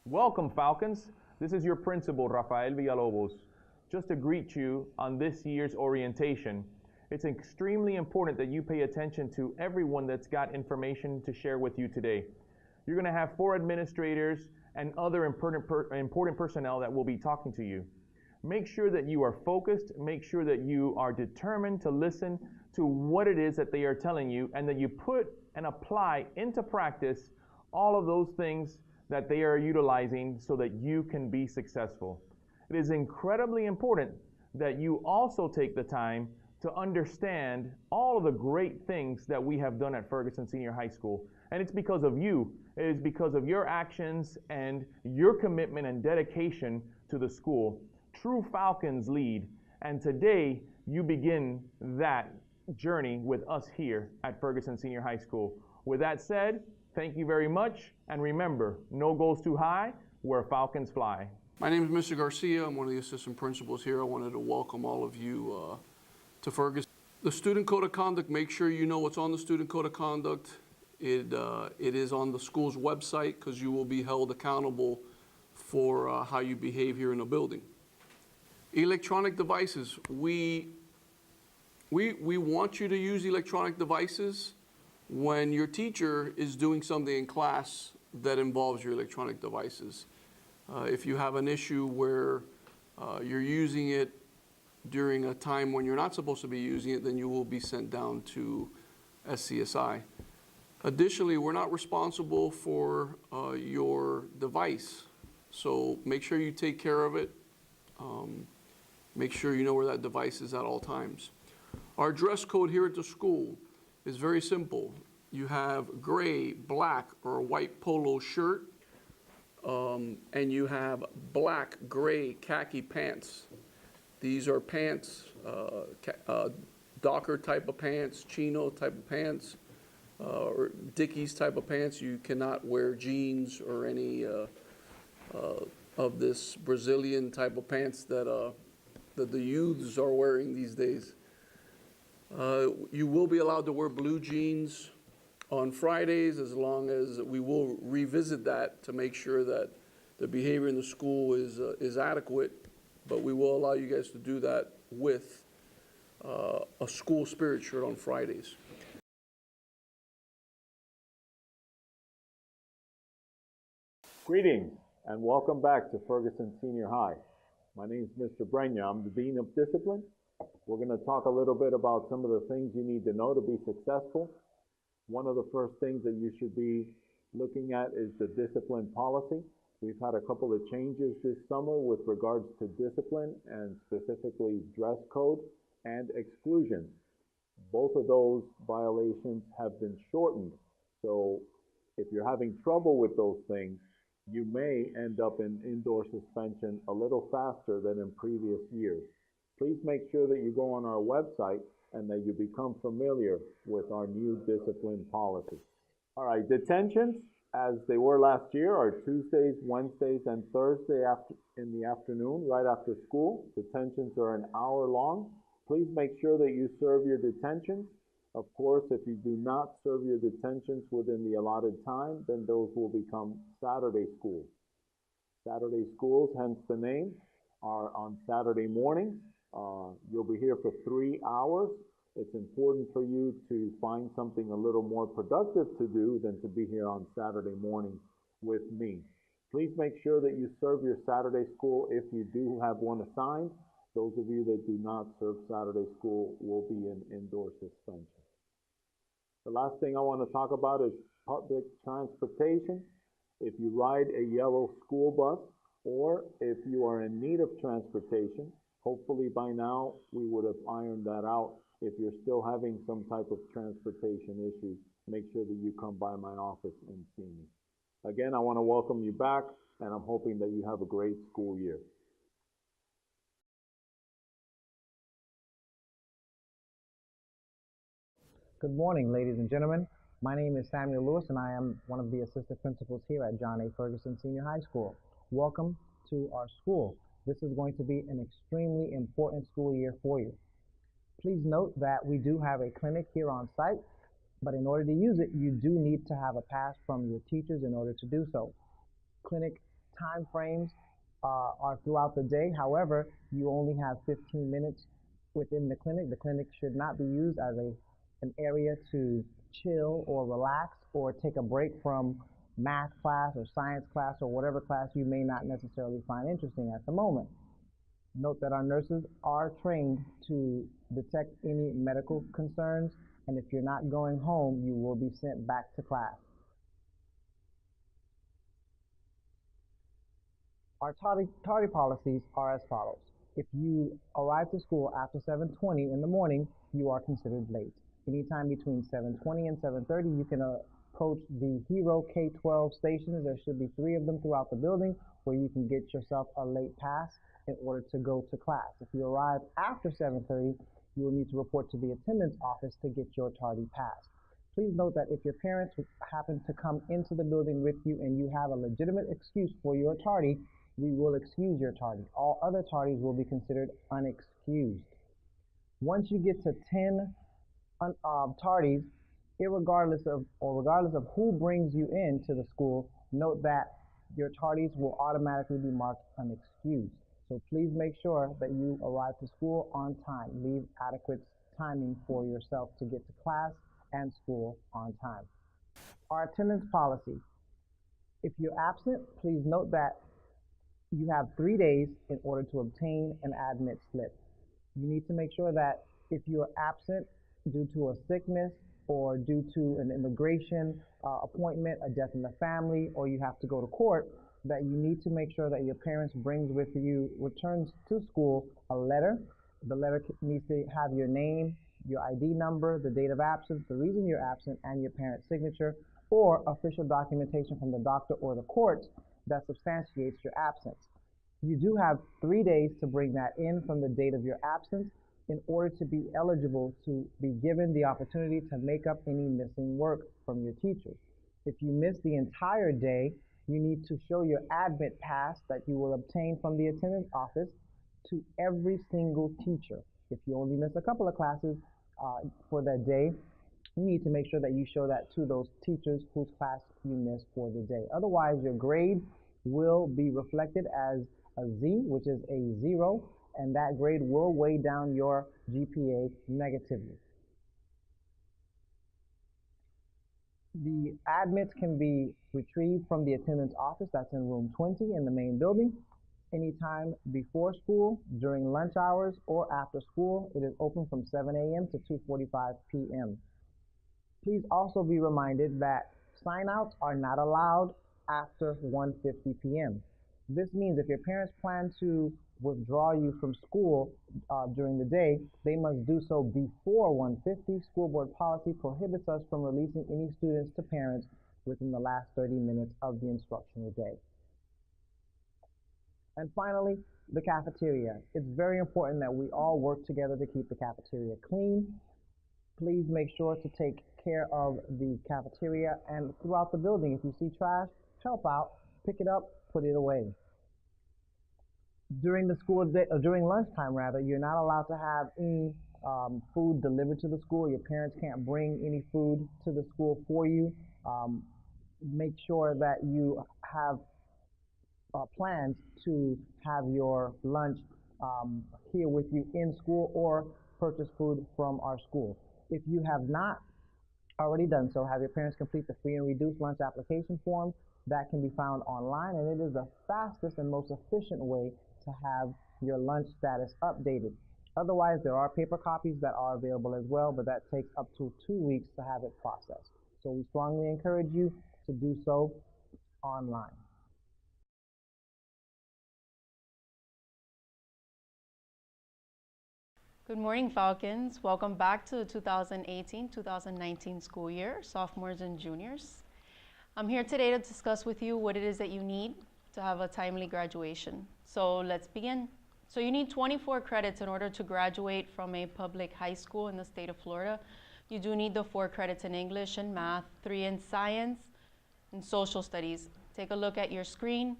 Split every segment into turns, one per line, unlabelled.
Welcome, Falcons. This is your principal, Rafael Villalobos. Just to greet you on this year's orientation, it's extremely important that you pay attention to everyone that's got information to share with you today. You're going to have 4 administrators and other important personnel that will be talking to you. Make sure that you are focused, make sure that you are determined to listen to what it is that they are telling you, and that you put and apply into practice all of those things that they are utilizing so that you can be successful. It is incredibly important that you also take the time to understand all of the great things that we have done at Ferguson Senior High School. And it's because of you. It is because of your actions and your commitment and dedication to the school. True Falcons lead, and today you begin that journey with us here at Ferguson Senior High School. With that said, thank you very much, and remember, no goals too high where Falcons fly.
My name is Mr. Garcia. I'm one of the assistant principals here. I wanted to welcome all of you to Ferguson. The Student Code of Conduct, make sure you know what's on the Student Code of Conduct. It is on the school's website because you will be held accountable for how you behave here in the building. Electronic devices. We want you to use electronic devices when your teacher is doing something in class that involves your electronic devices. If you have an issue where you're using it during a time when you're not supposed to be using it, then you will be sent down to SCSI. Additionally, we're not responsible for your device, so make sure you take care of it. Make sure you know where that device is at all times. Our dress code here at the school is very simple. You have gray, black, or a white polo shirt, and you have black, gray, khaki pants. These are pants, Docker type of pants, chino type of pants, or Dickies type of pants. You cannot wear jeans or any of this Brazilian type of pants that the youths are wearing these days. You will be allowed to wear blue jeans on Fridays, as long as we will revisit that to make sure that the behavior in the school is adequate, but we will allow you guys to do that with a school spirit shirt on Fridays.
Greetings and welcome back to Ferguson Senior High. My name is Mr. Brenya. I'm the Dean of Discipline. We're going to talk a little bit about some of the things you need to know to be successful. One of the first things that you should be looking at is the discipline policy. We've had a couple of changes this summer with regards to discipline and specifically dress code and exclusion. Both of those violations have been shortened. So if you're having trouble with those things, you may end up in indoor suspension a little faster than in previous years. Please make sure that you go on our website and that you become familiar with our new discipline policy. All right, detentions, as they were last year, are Tuesdays, Wednesdays, and Thursday in the afternoon, right after school. Detentions are an hour long. Please make sure that you serve your detentions. Of course, if you do not serve your detentions within the allotted time, then those will become Saturday schools. Saturday schools, hence the name, are on Saturday mornings. You'll be here for 3 hours. It's important for you to find something a little more productive to do than to be here on Saturday morning with me. Please make sure that you serve your Saturday school if you do have one assigned. Those of you that do not serve Saturday school will be in indoor suspension. The last thing I want to talk about is public transportation. If you ride a yellow school bus, or if you are in need of transportation, hopefully by now we would have ironed that out. If you're still having some type of transportation issue, make sure that you come by my office and see me. Again, I want to welcome you back, and I'm hoping that you have a great school year.
Good morning, ladies and gentlemen. My name is Samuel Lewis, and I am one of the assistant principals here at John A. Ferguson Senior High School. Welcome to our school. This is going to be an extremely important school year for you. Please note that we do have a clinic here on site, but in order to use it, you do need to have a pass from your teachers in order to do so. Clinic time frames are throughout the day. However, you only have 15 minutes within the clinic. The clinic should not be used as an area to chill or relax or take a break from math class or science class or whatever class you may not necessarily find interesting at the moment. Note that our nurses are trained to detect any medical concerns, and if you're not going home, you will be sent back to class. Our tardy policies are as follows. If you arrive to school after 7:20 in the morning, you are considered late. Anytime between 7:20 and 7:30, you can approach the Hero K-12 stations. There should be 3 of them throughout the building where you can get yourself a late pass in order to go to class. If you arrive after 7:30, you will need to report to the attendance office to get your tardy pass. Please note that if your parents happen to come into the building with you and you have a legitimate excuse for your tardy, we will excuse your tardy. All other tardies will be considered unexcused. Once you get to 10 tardies, regardless of who brings you into the school, note that your tardies will automatically be marked unexcused. So please make sure that you arrive to school on time. Leave adequate timing for yourself to get to class and school on time. Our attendance policy. If you're absent, please note that you have 3 days in order to obtain an admit slip. You need to make sure that if you are absent due to a sickness or due to an immigration appointment, a death in the family, or you have to go to court, that you need to make sure that your parents returns to school a letter. The letter needs to have your name, your ID number, the date of absence, the reason you're absent, and your parent's signature, or official documentation from the doctor or the courts that substantiates your absence. You do have 3 days to bring that in from the date of your absence in order to be eligible to be given the opportunity to make up any missing work from your teachers. If you miss the entire day, you need to show your admit pass that you will obtain from the attendance office to every single teacher. If you only miss a couple of classes for that day, you need to make sure that you show that to those teachers whose class you missed for the day. Otherwise, your grade will be reflected as a Z, which is a 0, and that grade will weigh down your GPA negatively. The admits can be retrieved from the attendance office. That's in room 20 in the main building. Anytime before school, during lunch hours, or after school. It is open from 7 a.m. to 2:45 p.m. Please also be reminded that sign-outs are not allowed after 1:50 p.m. This means if your parents plan to withdraw you from school during the day, they must do so before 1:50. School board policy prohibits us from releasing any students to parents within the last 30 minutes of the instructional day. And finally, the cafeteria. It's very important that we all work together to keep the cafeteria clean. Please make sure to take care of the cafeteria and throughout the building. If you see trash, help out, pick it up, put it away. During the school day, or during lunchtime rather, you're not allowed to have any food delivered to the school. Your parents can't bring any food to the school for you. Make sure that you have plans to have your lunch here with you in school or purchase food from our school. If you have not already done so, have your parents complete the free and reduced lunch application form. That can be found online, and it is the fastest and most efficient way to have your lunch status updated. Otherwise, there are paper copies that are available as well, but that takes up to 2 weeks to have it processed. So we strongly encourage you to do so online.
Good morning, Falcons. Welcome back to the 2018-2019 school year, sophomores and juniors. I'm here today to discuss with you what it is that you need to have a timely graduation. So let's begin. So you need 24 credits in order to graduate from a public high school in the state of Florida. You do need the 4 credits in English and math, 3 in science and social studies. Take a look at your screen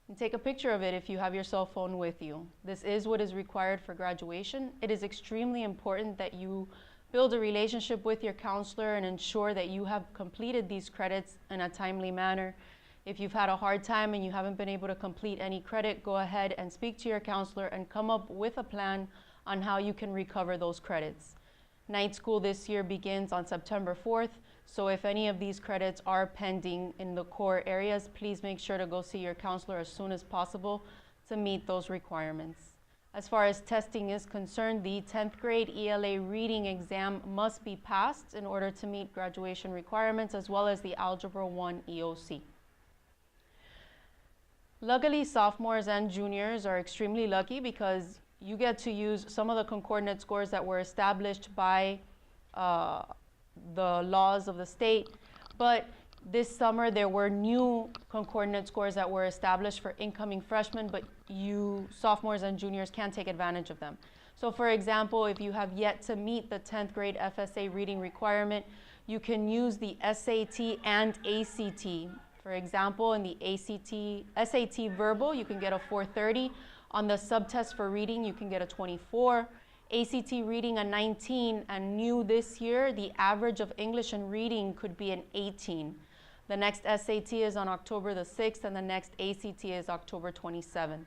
and take a picture of it if you have your cell phone with you. This is what is required for graduation. It is extremely important that you build a relationship with your counselor and ensure that you have completed these credits in a timely manner. If you've had a hard time and you haven't been able to complete any credit, go ahead and speak to your counselor and come up with a plan on how you can recover those credits. Night school this year begins on September 4th, so if any of these credits are pending in the core areas, please make sure to go see your counselor as soon as possible to meet those requirements. As far as testing is concerned, the 10th grade ELA reading exam must be passed in order to meet graduation requirements, as well as the Algebra 1 EOC. Luckily, sophomores and juniors are extremely lucky because you get to use some of the concordant scores that were established by the laws of the state, but this summer there were new concordant scores that were established for incoming freshmen, but you sophomores and juniors can't take advantage of them. So for example, if you have yet to meet the 10th grade FSA reading requirement, you can use the SAT and ACT. For example, in the SAT verbal, you can get a 430. On the subtest for reading, you can get a 24. ACT reading a 19, and new this year, the average of English and reading could be an 18. The next SAT is on October the 6th, and the next ACT is October 27th.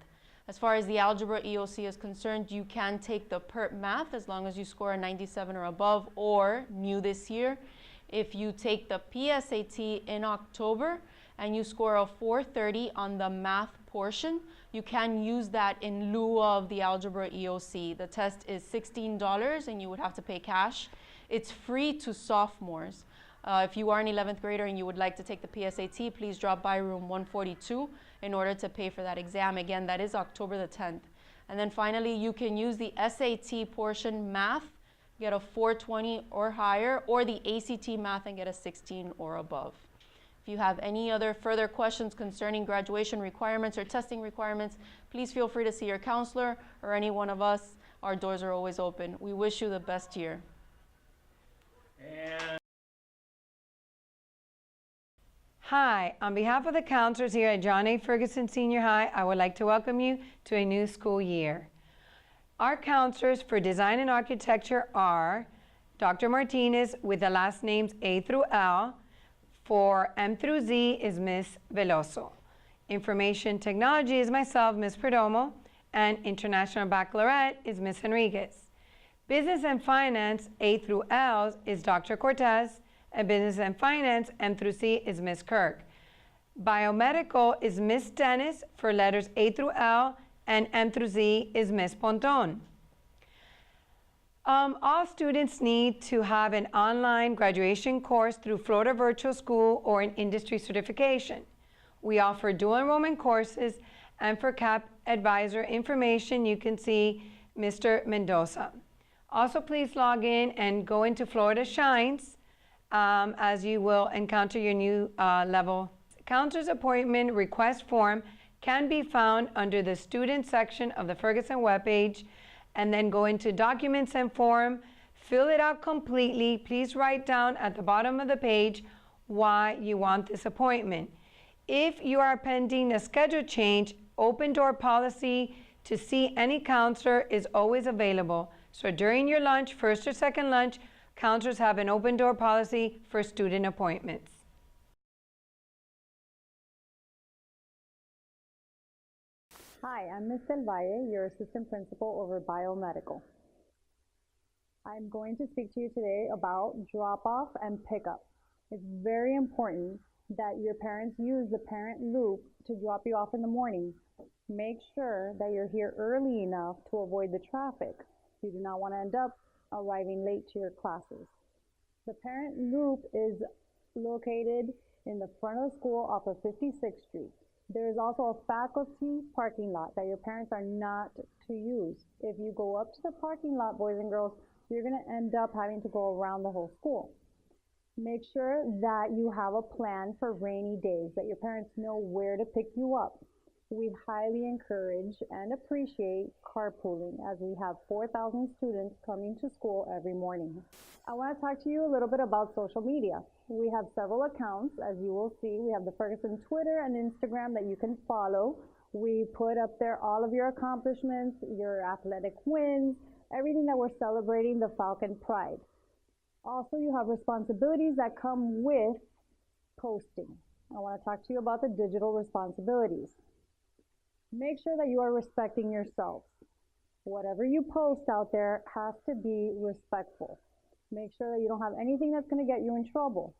As far as the Algebra EOC is concerned, you can take the PERT Math as long as you score a 97 or above, or new this year, if you take the PSAT in October and you score a 430 on the math portion, you can use that in lieu of the Algebra EOC. The test is $16 and you would have to pay cash. It's free to sophomores. If you are an 11th grader and you would like to take the PSAT, please drop by room 142 in order to pay for that exam. Again, that is October the 10th. And then finally, you can use the SAT portion math, get a 420 or higher, or the ACT math and get a 16 or above. If you have any other further questions concerning graduation requirements or testing requirements, please feel free to see your counselor or any one of us. Our doors are always open. We wish you the best year.
Hi, on behalf of the counselors here at John A. Ferguson Senior High, I would like to welcome you to a new school year. Our counselors for design and architecture are Dr. Martinez with the last names A through L. For M through Z is Ms. Veloso. Information technology is myself, Ms. Perdomo, and International Baccalaureate is Ms. Henriquez. Business and finance, A through L, is Dr. Cortez, and business and finance, M through C, is Ms. Kirk. Biomedical is Ms. Dennis for letters A through L, and M through Z is Ms. Ponton. All students need to have an online graduation course through Florida Virtual School or an industry certification. We offer dual enrollment courses, and for CAP advisor information, you can see Mr. Mendoza. Also, please log in and go into Florida Shines as you will encounter your new level. Counselor's appointment request form can be found under the student section of the Ferguson webpage, and then go into documents and form, fill it out completely. Please write down at the bottom of the page why you want this appointment. If you are pending a schedule change, open door policy to see any counselor is always available. So during your lunch, first or second lunch, counselors have an open door policy for student appointments.
Hi, I'm Ms. Del Valle, your assistant principal over biomedical. I'm going to speak to you today about drop-off and pickup. It's very important that your parents use the parent loop to drop you off in the morning. Make sure that you're here early enough to avoid the traffic. You do not want to end up arriving late to your classes. The parent loop is located in the front of the school off of 56th Street. There is also a faculty parking lot that your parents are not to use. If you go up to the parking lot, boys and girls, you're going to end up having to go around the whole school. Make sure that you have a plan for rainy days, that your parents know where to pick you up. We highly encourage and appreciate carpooling, as we have 4,000 students coming to school every morning. I want to talk to you a little bit about social media. We have several accounts, as you will see. We have the Ferguson Twitter and Instagram that you can follow. We put up there all of your accomplishments, your athletic wins, everything that we're celebrating the Falcon Pride. Also, you have responsibilities that come with posting. I want to talk to you about the digital responsibilities. Make sure that you are respecting yourselves. Whatever you post out there has to be respectful. Make sure that you don't have anything that's going to get you in trouble.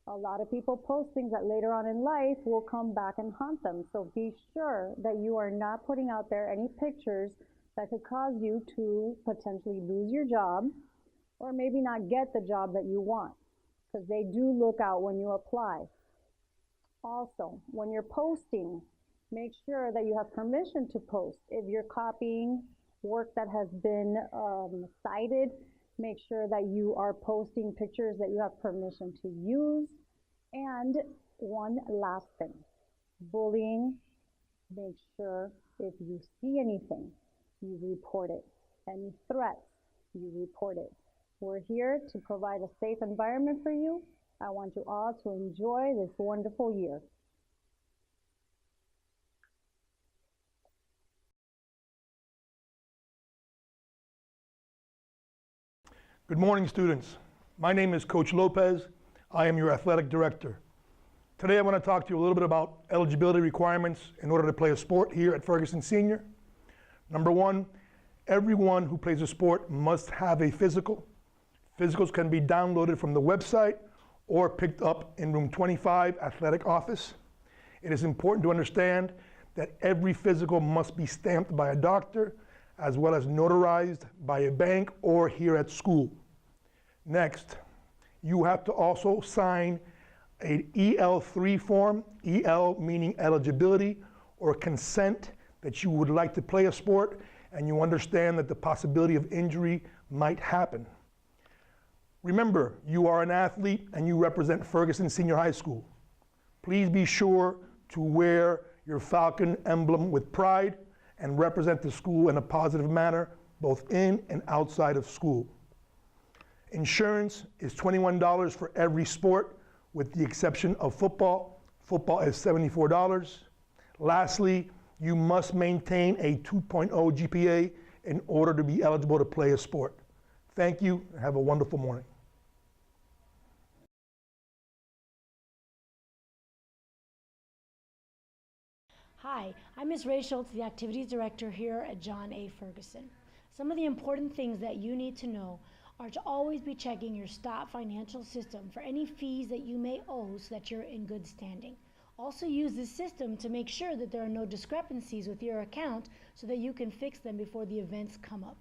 A lot of people post things that later on in life will come back and haunt them. So be sure that you are not putting out there any pictures that could cause you to potentially lose your job or maybe not get the job that you want, because they do look out when you apply. Also, when you're posting, make sure that you have permission to post. If you're copying work that has been cited, make sure that you are posting pictures that you have permission to use. And one last thing, bullying, make sure if you see anything, you report it. Any threats, you report it. We're here to provide a safe environment for you. I want you all to enjoy this wonderful year.
Good morning, students. My name is Coach Lopez. I am your athletic director. Today I want to talk to you a little bit about eligibility requirements in order to play a sport here at Ferguson Senior. Number one, everyone who plays a sport must have a physical. Physicals can be downloaded from the website or picked up in room 25, athletic office. It is important to understand that every physical must be stamped by a doctor as well as notarized by a bank or here at school. Next, you have to also sign an EL3 form, EL meaning eligibility or consent that you would like to play a sport and you understand that the possibility of injury might happen. Remember, you are an athlete and you represent Ferguson Senior High School. Please be sure to wear your Falcon emblem with pride and represent the school in a positive manner, both in and outside of school. Insurance is $21 for every sport, with the exception of football. Football is $74. Lastly, you must maintain a 2.0 GPA in order to be eligible to play a sport. Thank you, and have a wonderful morning.
Hi, I'm Ms. Ray Schultz, the Activities Director here at John A. Ferguson. Some of the important things that you need to know are to always be checking your STOP financial system for any fees that you may owe so that you're in good standing. Also use this system to make sure that there are no discrepancies with your account so that you can fix them before the events come up.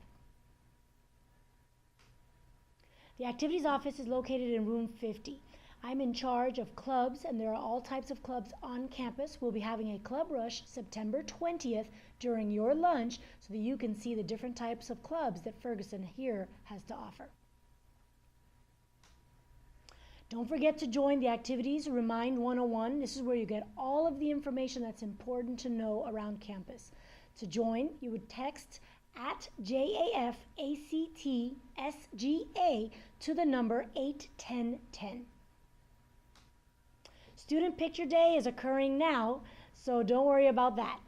The Activities Office is located in room 50. I'm in charge of clubs, and there are all types of clubs on campus. We'll be having a club rush September 20th during your lunch so that you can see the different types of clubs that Ferguson here has to offer. Don't forget to join the Activities Remind 101. This is where you get all of the information that's important to know around campus. To join, you would text at JAFACTSGA to the number 81010. Student Picture Day is occurring now, so don't worry about that.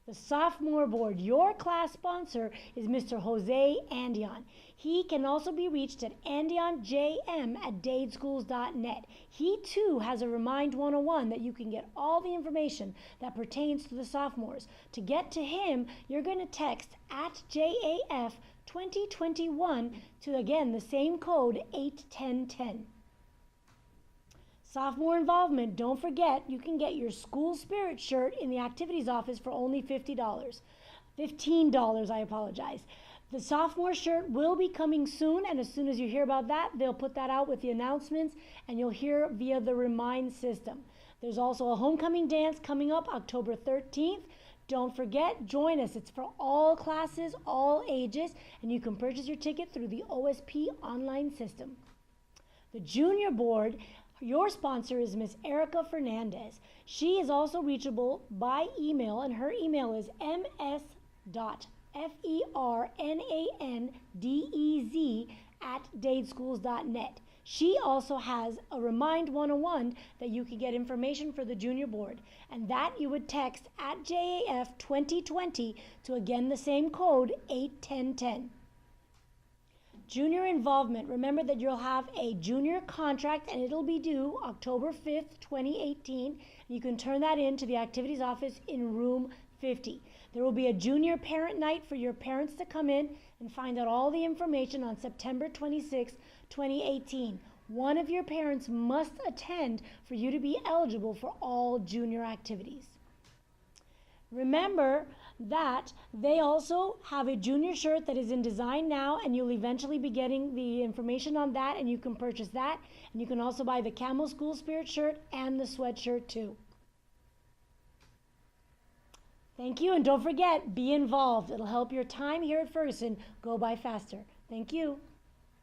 The Sophomore Board, your class sponsor, is Mr. Jose Andion. He can also be reached at andionjm@dadeschools.net. He too has a Remind 101 that you can get all the information that pertains to the sophomores. To get to him, you're going to text at JAF 2021 to, again, the same code 81010. Sophomore Involvement, don't forget, you can get your school spirit shirt in the Activities Office for only $15, I apologize. The sophomore shirt will be coming soon, and as soon as you hear about that, they'll put that out with the announcements, and you'll hear via the Remind system. There's also a homecoming dance coming up October 13th. Don't forget, join us. It's for all classes, all ages, and you can purchase your ticket through the OSP online system. The Junior Board, your sponsor is Miss Erica Fernandez. She is also reachable by email, and her email is ms.fernandez@dadeschools.net. She also has a Remind 101 that you can get information for the Junior Board, and that you would text at JAF 2020 to, again, the same code 81010. Junior involvement. Remember that you'll have a junior contract and it'll be due October 5th, 2018. You can turn that in to the activities office in room 50. There will be a junior parent night for your parents to come in and find out all the information on September 26, 2018. One of your parents must attend for you to be eligible for all junior activities. Remember that they also have a junior shirt that is in design now, and you'll eventually be getting the information on that, and you can purchase that. And you can also buy the Camo School Spirit shirt and the sweatshirt too. Thank you, and don't forget, be involved. It'll help your time here at Ferguson go by faster. Thank you.